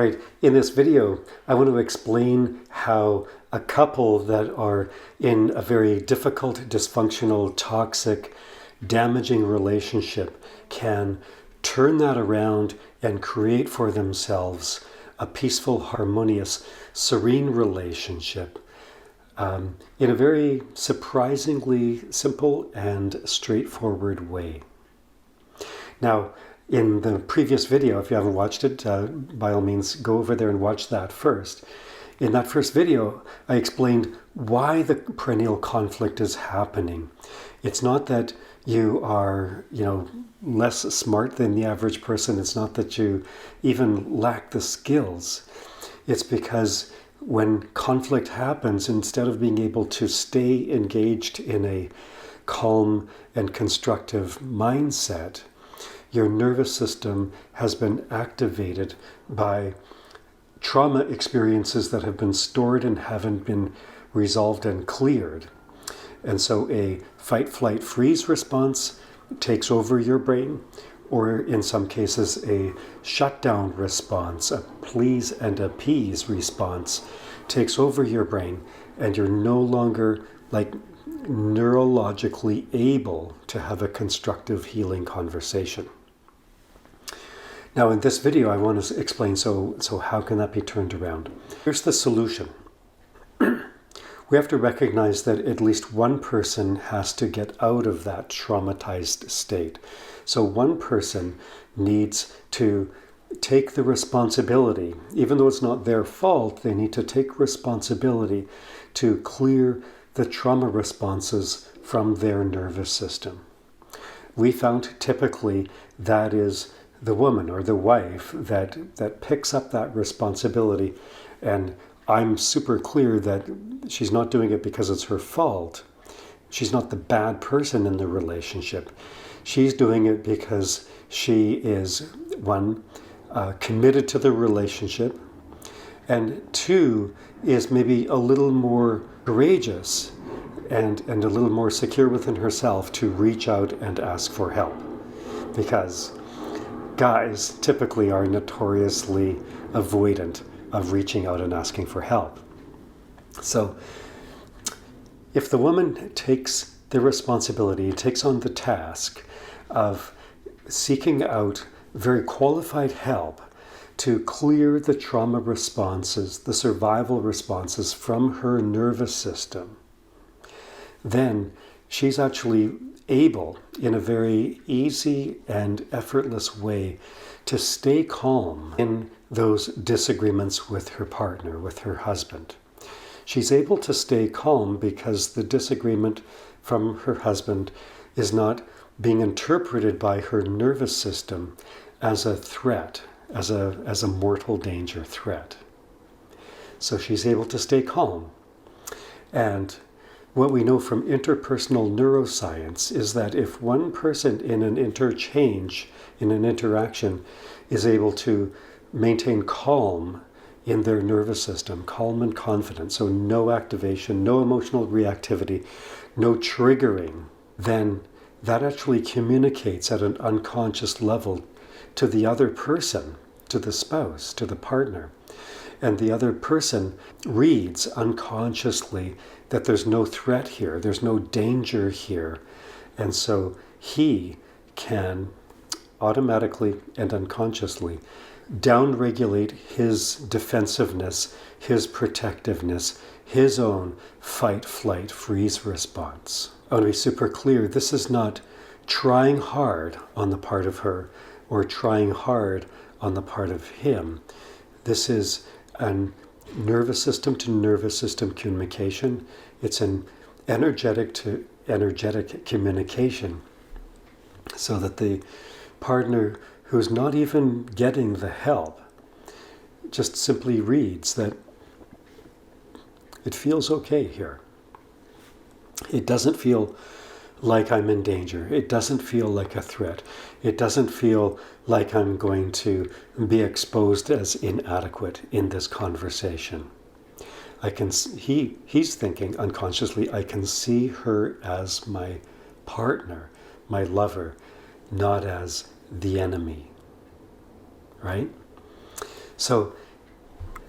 Right. In this video, I want to explain how a couple that are in a very difficult, dysfunctional, toxic, damaging relationship can turn that around and create for themselves a peaceful, harmonious, serene relationship in a very surprisingly simple and straightforward way. Now, in the previous video, if you haven't watched it, by all means, go over there and watch that first. In that first video, I explained why the perennial conflict is happening. It's not that you are, less smart than the average person. It's not that you even lack the skills. It's because when conflict happens, instead of being able to stay engaged in a calm and constructive mindset, your nervous system has been activated by trauma experiences that have been stored and haven't been resolved and cleared. And so a fight, flight, freeze response takes over your brain, or in some cases a shutdown response, a please and appease response takes over your brain, and you're no longer neurologically able to have a constructive healing conversation. Now in this video I want to explain, so how can that be turned around? Here's the solution. We have to recognize that at least one person has to get out of that traumatized state. So one person needs to take the responsibility. Even though it's not their fault, they need to take responsibility to clear the trauma responses from their nervous system. We found typically that is the woman or the wife that picks up that responsibility, and I'm super clear that she's not doing it because it's her fault. She's not the bad person in the relationship. She's doing it because she is, one, committed to the relationship, and two, is maybe a little more courageous and a little more secure within herself to reach out and ask for help. Because guys typically are notoriously avoidant of reaching out and asking for help. So if the woman takes the responsibility, takes on the task of seeking out very qualified help to clear the trauma responses, the survival responses from her nervous system, then she's actually able, in a very easy and effortless way, to stay calm in those disagreements with her partner, with her husband. She's able to stay calm because the disagreement from her husband is not being interpreted by her nervous system as a threat, as a mortal danger threat. So she's able to stay calm. And what we know from interpersonal neuroscience is that if one person in an interchange, in an interaction, is able to maintain calm in their nervous system, calm and confident, so no activation, no emotional reactivity, no triggering, then that actually communicates at an unconscious level to the other person, to the spouse, to the partner. And the other person reads unconsciously that there's no threat here, there's no danger here. And so he can automatically and unconsciously downregulate his defensiveness, his protectiveness, his own fight, flight, freeze response. I want to be super clear, this is not trying hard on the part of her or trying hard on the part of him. This is an nervous system to nervous system communication. It's an energetic to energetic communication, so that the partner who's not even getting the help just simply reads that it feels okay here. It doesn't feel like I'm in danger. It doesn't feel like a threat. It doesn't feel like I'm going to be exposed as inadequate in this conversation. He's thinking unconsciously, I can see her as my partner, my lover, not as the enemy, right? So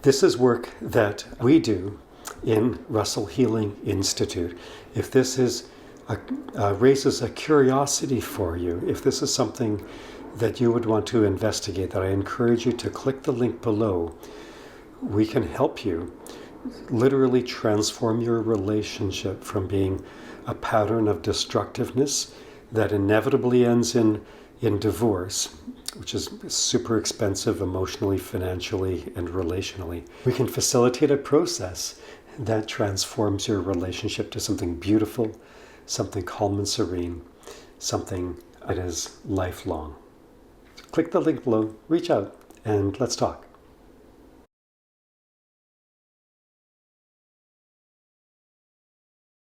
This is work that we do in Russell Healing Institute. If this is raises a curiosity for you, if this is something that you would want to investigate, that I encourage you to click the link below. We can help you literally transform your relationship from being a pattern of destructiveness that inevitably ends in divorce, which is super expensive emotionally, financially, and relationally. We can facilitate a process that transforms your relationship to something beautiful, something calm and serene, something that is lifelong. Click the link below, reach out, and let's talk.